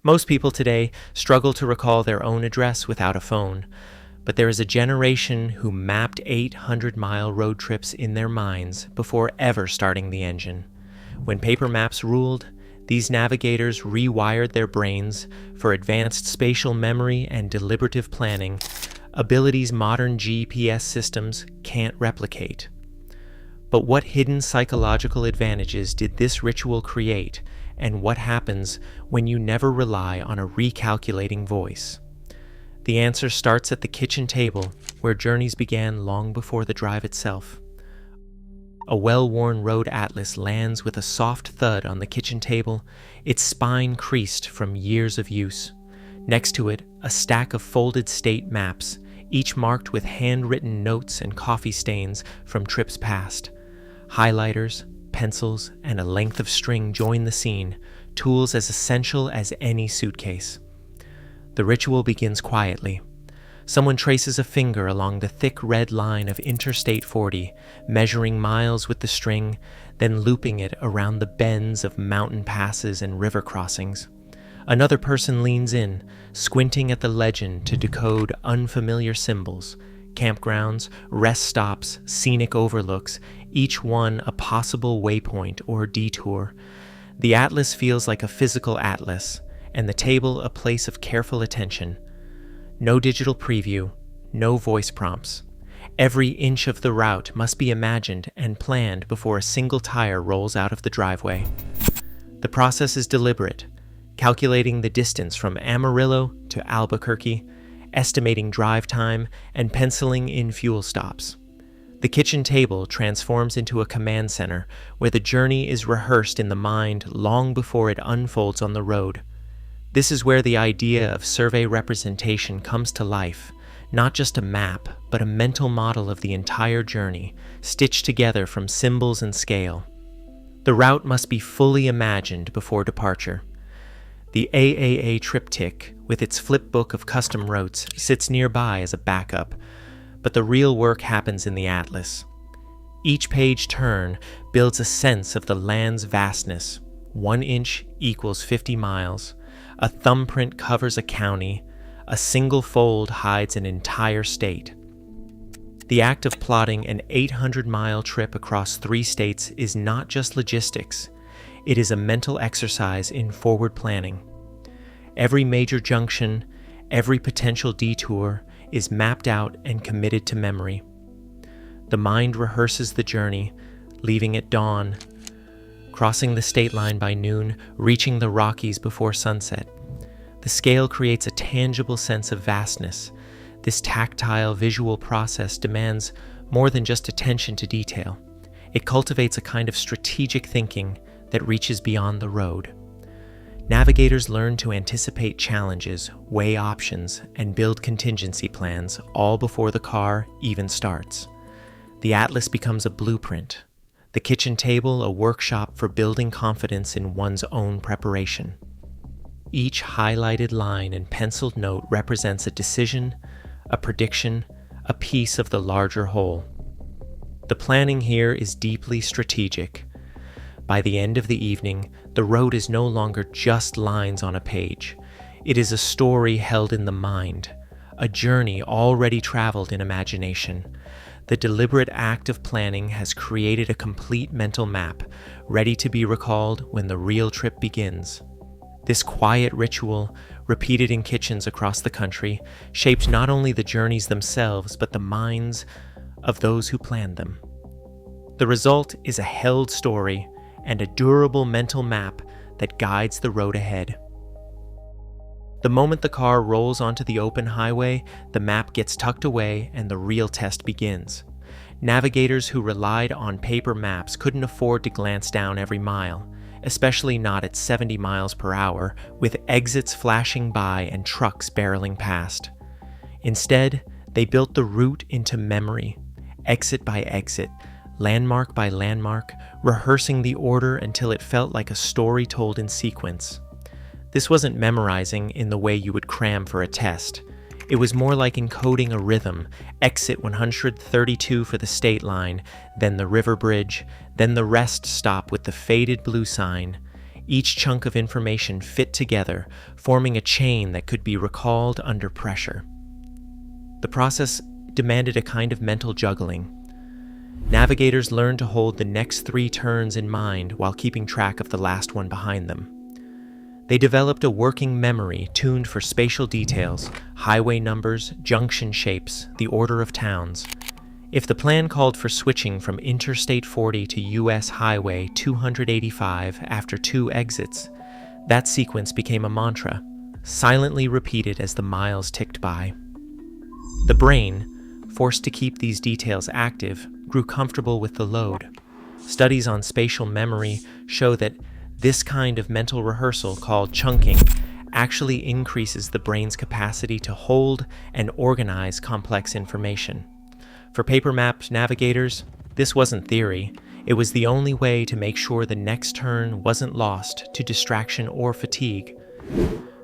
Most people today struggle to recall their own address without a phone, but there is a generation who mapped 800-mile road trips in their minds before ever starting the engine. When paper maps ruled, these navigators rewired their brains for advanced spatial memory and deliberative planning, abilities modern GPS systems can't replicate. But what hidden psychological advantages did this ritual create, and what happens when you never rely on a recalculating voice? The answer starts at the kitchen table, where journeys began long before the drive itself. A well-worn road atlas lands with a soft thud on the kitchen table, its spine creased from years of use. Next to it, a stack of folded state maps, each marked with handwritten notes and coffee stains from trips past. Highlighters, pencils, and a length of string join the scene, tools as essential as any suitcase. The ritual begins quietly. Someone traces a finger along the thick red line of Interstate 40, measuring miles with the string, then looping it around the bends of mountain passes and river crossings. Another person leans in, squinting at the legend to decode unfamiliar symbols, campgrounds, rest stops, scenic overlooks, each one a possible waypoint or detour. The atlas feels like a physical atlas, and the table a place of careful attention. No digital preview, no voice prompts. Every inch of the route must be imagined and planned before a single tire rolls out of the driveway. The process is deliberate, calculating the distance from Amarillo to Albuquerque, estimating drive time, and penciling in fuel stops. The kitchen table transforms into a command center where the journey is rehearsed in the mind long before it unfolds on the road. This is where the idea of survey representation comes to life, not just a map, but a mental model of the entire journey, stitched together from symbols and scale. The route must be fully imagined before departure. The AAA triptych, with its flipbook of custom routes, sits nearby as a backup, but the real work happens in the atlas. Each page turn builds a sense of the land's vastness. 1 inch equals 50 miles. A thumbprint covers a county. A single fold hides an entire state. The act of plotting an 800-mile trip across 3 states is not just logistics. It is a mental exercise in forward planning. Every major junction, every potential detour is mapped out and committed to memory. The mind rehearses the journey, leaving at dawn, crossing the state line by noon, reaching the Rockies before sunset. The scale creates a tangible sense of vastness. This tactile visual process demands more than just attention to detail. It cultivates a kind of strategic thinking that reaches beyond the road. Navigators learn to anticipate challenges, weigh options, and build contingency plans all before the car even starts. The atlas becomes a blueprint, the kitchen table a workshop for building confidence in one's own preparation. Each highlighted line and penciled note represents a decision, a prediction, a piece of the larger whole. The planning here is deeply strategic. By the end of the evening, the road is no longer just lines on a page. It is a story held in the mind, a journey already traveled in imagination. The deliberate act of planning has created a complete mental map, ready to be recalled when the real trip begins. This quiet ritual, repeated in kitchens across the country, shaped not only the journeys themselves, but the minds of those who planned them. The result is a held story and a durable mental map that guides the road ahead. The moment the car rolls onto the open highway, the map gets tucked away and the real test begins. Navigators who relied on paper maps couldn't afford to glance down every mile, especially not at 70 miles per hour, with exits flashing by and trucks barreling past. Instead, they built the route into memory, exit by exit, landmark by landmark, rehearsing the order until it felt like a story told in sequence. This wasn't memorizing in the way you would cram for a test. It was more like encoding a rhythm, exit 132 for the state line, then the river bridge, then the rest stop with the faded blue sign. Each chunk of information fit together, forming a chain that could be recalled under pressure. The process demanded a kind of mental juggling. Navigators learned to hold the next 3 turns in mind while keeping track of the last one behind them. They developed a working memory tuned for spatial details, highway numbers, junction shapes, the order of towns. If the plan called for switching from Interstate 40 to U.S. Highway 285 after 2 exits, that sequence became a mantra, silently repeated as the miles ticked by. The brain, forced to keep these details active, grew comfortable with the load. Studies on spatial memory show that this kind of mental rehearsal, called chunking, actually increases the brain's capacity to hold and organize complex information. For paper map navigators, this wasn't theory. It was the only way to make sure the next turn wasn't lost to distraction or fatigue.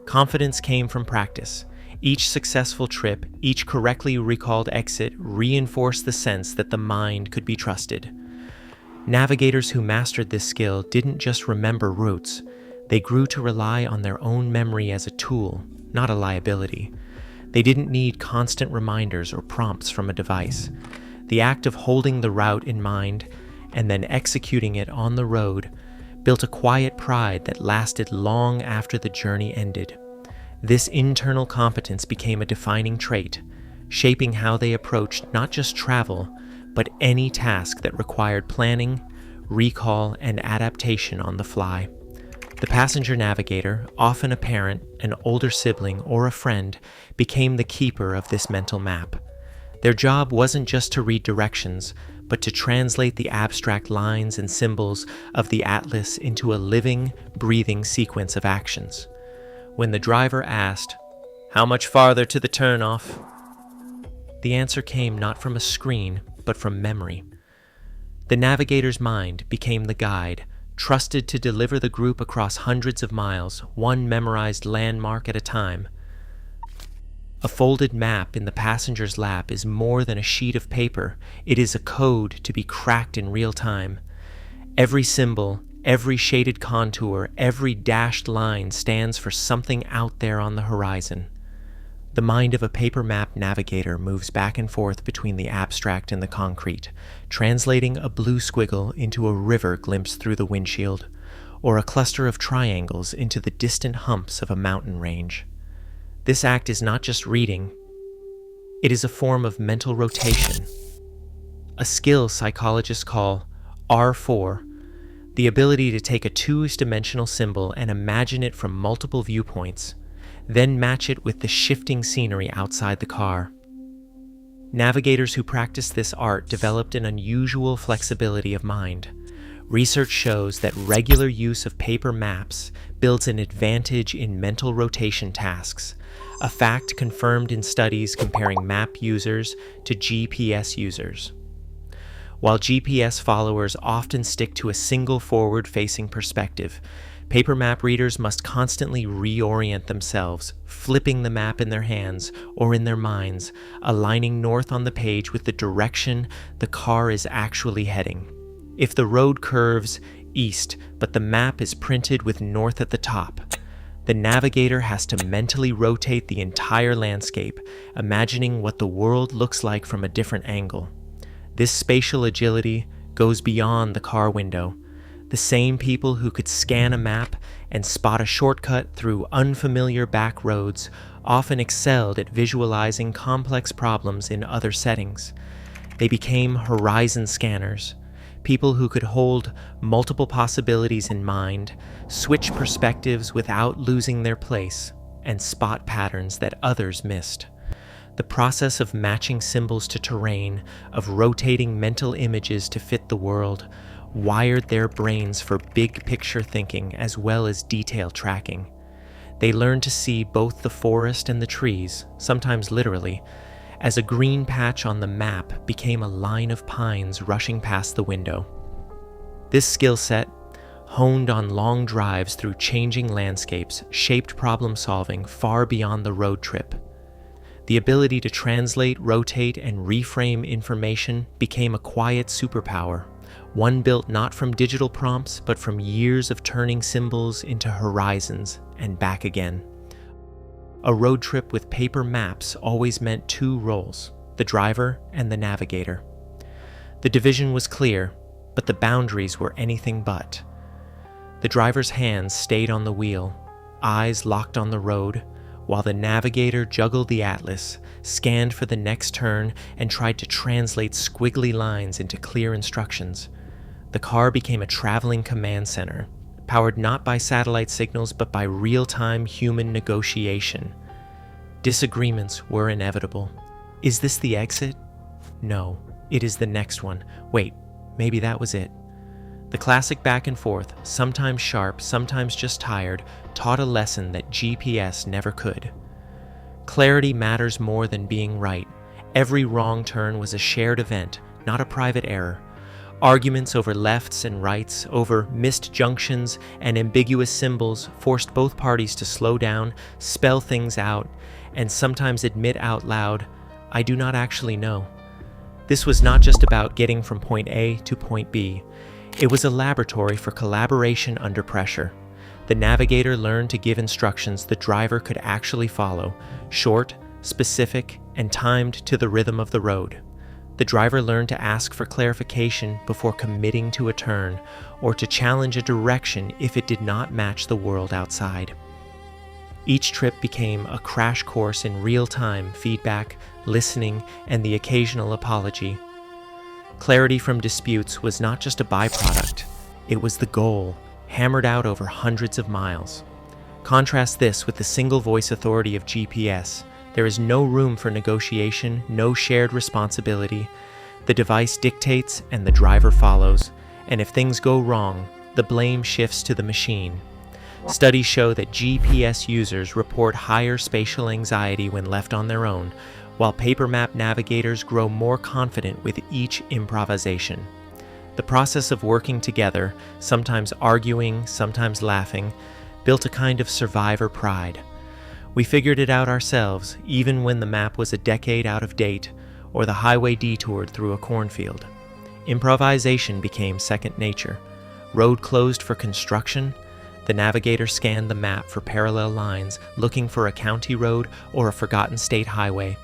Confidence came from practice. Each successful trip, each correctly recalled exit reinforced the sense that the mind could be trusted. Navigators who mastered this skill didn't just remember routes. They grew to rely on their own memory as a tool, not a liability. They didn't need constant reminders or prompts from a device. The act of holding the route in mind and then executing it on the road built a quiet pride that lasted long after the journey ended. This internal competence became a defining trait, shaping how they approached not just travel, but any task that required planning, recall, and adaptation on the fly. The passenger navigator, often a parent, an older sibling, or a friend, became the keeper of this mental map. Their job wasn't just to read directions, but to translate the abstract lines and symbols of the atlas into a living, breathing sequence of actions. When the driver asked, "How much farther to the turnoff?" the answer came not from a screen, but from memory. The navigator's mind became the guide, trusted to deliver the group across hundreds of miles, one memorized landmark at a time. A folded map in the passenger's lap is more than a sheet of paper. It is a code to be cracked in real time. Every symbol, every shaded contour, every dashed line stands for something out there on the horizon. The mind of a paper map navigator moves back and forth between the abstract and the concrete, translating a blue squiggle into a river glimpsed through the windshield, or a cluster of triangles into the distant humps of a mountain range. This act is not just reading, it is a form of mental rotation, a skill psychologists call R4, the ability to take a two-dimensional symbol and imagine it from multiple viewpoints, then match it with the shifting scenery outside the car. Navigators who practiced this art developed an unusual flexibility of mind. Research shows that regular use of paper maps builds an advantage in mental rotation tasks, a fact confirmed in studies comparing map users to GPS users. While GPS followers often stick to a single forward-facing perspective, paper map readers must constantly reorient themselves, flipping the map in their hands or in their minds, aligning north on the page with the direction the car is actually heading. If the road curves east, but the map is printed with north at the top, the navigator has to mentally rotate the entire landscape, imagining what the world looks like from a different angle. This spatial agility goes beyond the car window. The same people who could scan a map and spot a shortcut through unfamiliar back roads often excelled at visualizing complex problems in other settings. They became horizon scanners, people who could hold multiple possibilities in mind, switch perspectives without losing their place, and spot patterns that others missed. The process of matching symbols to terrain, of rotating mental images to fit the world, wired their brains for big picture thinking as well as detail tracking. They learned to see both the forest and the trees, sometimes literally, as a green patch on the map became a line of pines rushing past the window. This skill set, honed on long drives through changing landscapes, shaped problem solving far beyond the road trip. The ability to translate, rotate, and reframe information became a quiet superpower, one built not from digital prompts, but from years of turning symbols into horizons and back again. A road trip with paper maps always meant two roles, the driver and the navigator. The division was clear, but the boundaries were anything but. The driver's hands stayed on the wheel, eyes locked on the road, while the navigator juggled the atlas, scanned for the next turn, and tried to translate squiggly lines into clear instructions. The car became a traveling command center, powered not by satellite signals but by real-time human negotiation. Disagreements were inevitable. Is this the exit? No, it is the next one. Wait, maybe that was it. The classic back and forth, sometimes sharp, sometimes just tired, taught a lesson that GPS never could. Clarity matters more than being right. Every wrong turn was a shared event, not a private error. Arguments over lefts and rights, over missed junctions and ambiguous symbols forced both parties to slow down, spell things out, and sometimes admit out loud, "I do not actually know." This was not just about getting from point A to point B. It was a laboratory for collaboration under pressure. The navigator learned to give instructions the driver could actually follow, short, specific, and timed to the rhythm of the road. The driver learned to ask for clarification before committing to a turn, or to challenge a direction if it did not match the world outside. Each trip became a crash course in real-time feedback, listening, and the occasional apology. Clarity from disputes was not just a byproduct, it was the goal, hammered out over hundreds of miles. Contrast this with the single-voice authority of GPS. There is no room for negotiation, no shared responsibility. The device dictates and the driver follows, and if things go wrong, the blame shifts to the machine. Studies show that GPS users report higher spatial anxiety when left on their own, while paper map navigators grow more confident with each improvisation. The process of working together, sometimes arguing, sometimes laughing, built a kind of survivor pride. We figured it out ourselves, even when the map was a decade out of date, or the highway detoured through a cornfield. Improvisation became second nature. Road closed for construction, the navigator scanned the map for parallel lines, looking for a county road or a forgotten state highway.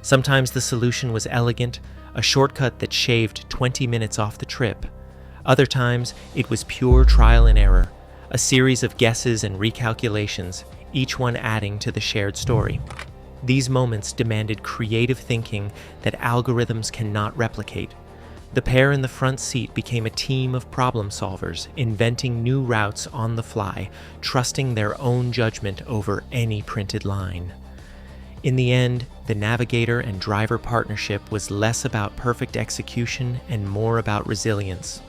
Sometimes the solution was elegant, a shortcut that shaved 20 minutes off the trip. Other times, it was pure trial and error, a series of guesses and recalculations, each one adding to the shared story. These moments demanded creative thinking that algorithms cannot replicate. The pair in the front seat became a team of problem solvers, inventing new routes on the fly, trusting their own judgment over any printed line. In the end, the navigator and driver partnership was less about perfect execution and more about resilience.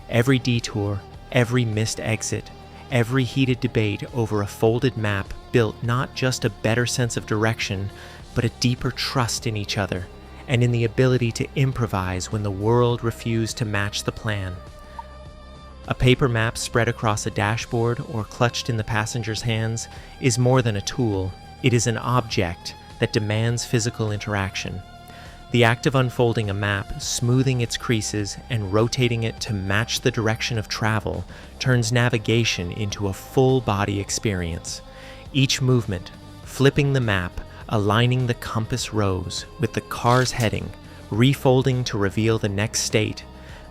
Every detour, every missed exit, every heated debate over a folded map built not just a better sense of direction, but a deeper trust in each other, and in the ability to improvise when the world refused to match the plan. A paper map spread across a dashboard or clutched in the passenger's hands is more than a tool. It is an object that demands physical interaction. The act of unfolding a map, smoothing its creases, and rotating it to match the direction of travel turns navigation into a full-body experience. Each movement, flipping the map, aligning the compass rose with the car's heading, refolding to reveal the next state,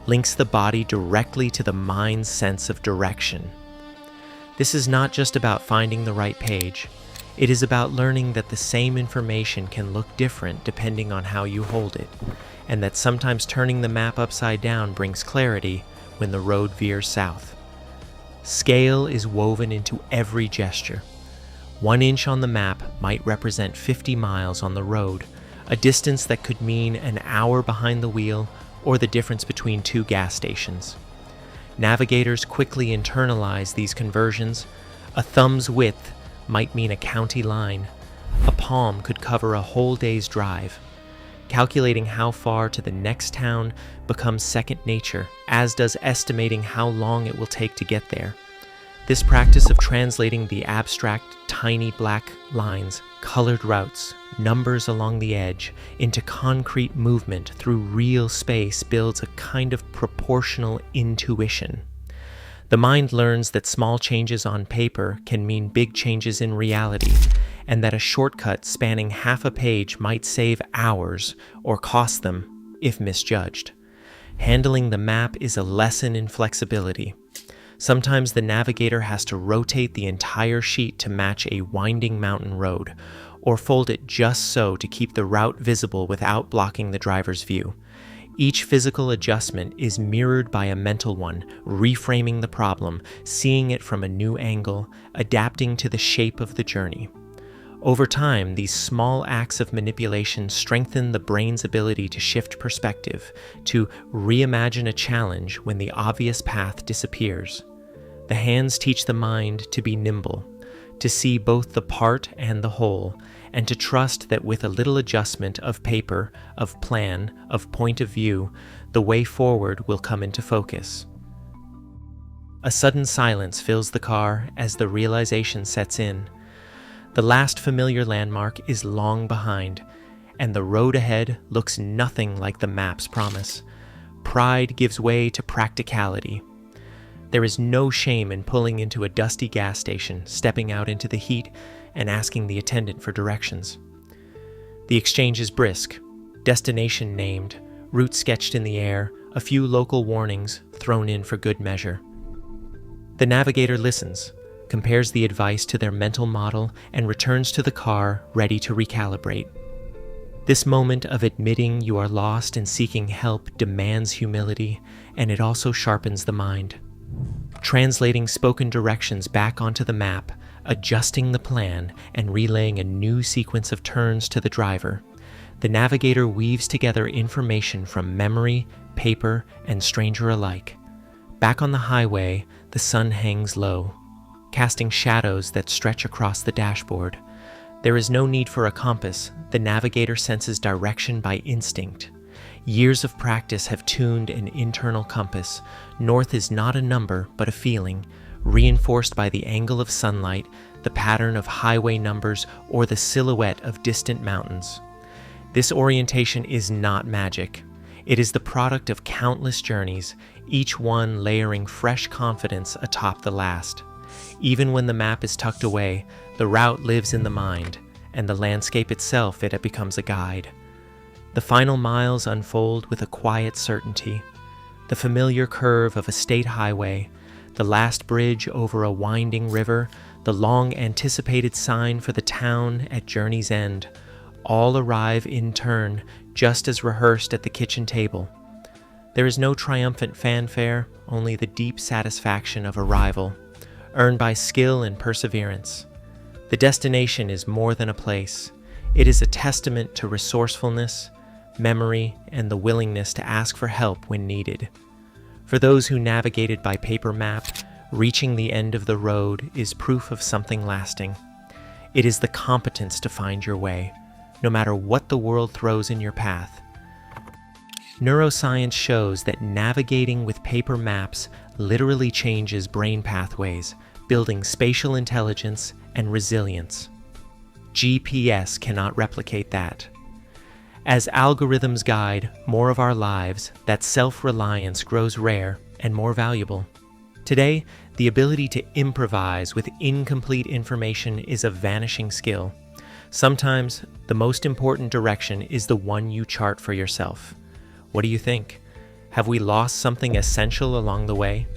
links the body directly to the mind's sense of direction. This is not just about finding the right page. It is about learning that the same information can look different depending on how you hold it, and that sometimes turning the map upside down brings clarity when the road veers south. Scale is woven into every gesture. 1 inch on the map might represent 50 miles on the road, a distance that could mean an hour behind the wheel or the difference between 2 gas stations. Navigators quickly internalize these conversions. A thumb's width might mean a county line. A palm could cover a whole day's drive. Calculating how far to the next town becomes second nature, as does estimating how long it will take to get there. This practice of translating the abstract tiny black lines, colored routes, numbers along the edge, into concrete movement through real space builds a kind of proportional intuition. The mind learns that small changes on paper can mean big changes in reality, and that a shortcut spanning half a page might save hours or cost them if misjudged. Handling the map is a lesson in flexibility. Sometimes the navigator has to rotate the entire sheet to match a winding mountain road, or fold it just so to keep the route visible without blocking the driver's view. Each physical adjustment is mirrored by a mental one, reframing the problem, seeing it from a new angle, adapting to the shape of the journey. Over time, these small acts of manipulation strengthen the brain's ability to shift perspective, to reimagine a challenge when the obvious path disappears. The hands teach the mind to be nimble, to see both the part and the whole, and to trust that with a little adjustment of paper, of plan, of point of view, the way forward will come into focus. A sudden silence fills the car as the realization sets in. The last familiar landmark is long behind, and the road ahead looks nothing like the map's promise. Pride gives way to practicality. There is no shame in pulling into a dusty gas station, stepping out into the heat, and asking the attendant for directions. The exchange is brisk, destination named, route sketched in the air, a few local warnings thrown in for good measure. The navigator listens, compares the advice to their mental model, and returns to the car ready to recalibrate. This moment of admitting you are lost and seeking help demands humility, and it also sharpens the mind. Translating spoken directions back onto the map, adjusting the plan, and relaying a new sequence of turns to the driver, the navigator weaves together information from memory, paper, and stranger alike. Back on the highway, the sun hangs low, casting shadows that stretch across the dashboard. There is no need for a compass. The navigator senses direction by instinct. Years of practice have tuned an internal compass. North is not a number, but a feeling, reinforced by the angle of sunlight, the pattern of highway numbers, or the silhouette of distant mountains. This orientation is not magic. It is the product of countless journeys, each one layering fresh confidence atop the last. Even when the map is tucked away, the route lives in the mind, and the landscape itself it becomes a guide. The final miles unfold with a quiet certainty. The familiar curve of a state highway, the last bridge over a winding river, the long-anticipated sign for the town at journey's end, all arrive in turn, just as rehearsed at the kitchen table. There is no triumphant fanfare, only the deep satisfaction of arrival, earned by skill and perseverance. The destination is more than a place. It is a testament to resourcefulness, memory, and the willingness to ask for help when needed. For those who navigated by paper map, reaching the end of the road is proof of something lasting. It is the competence to find your way, no matter what the world throws in your path. Neuroscience shows that navigating with paper maps literally changes brain pathways, building spatial intelligence and resilience. GPS cannot replicate that. As algorithms guide more of our lives, that self-reliance grows rare and more valuable. Today, the ability to improvise with incomplete information is a vanishing skill. Sometimes, the most important direction is the one you chart for yourself. What do you think? Have we lost something essential along the way?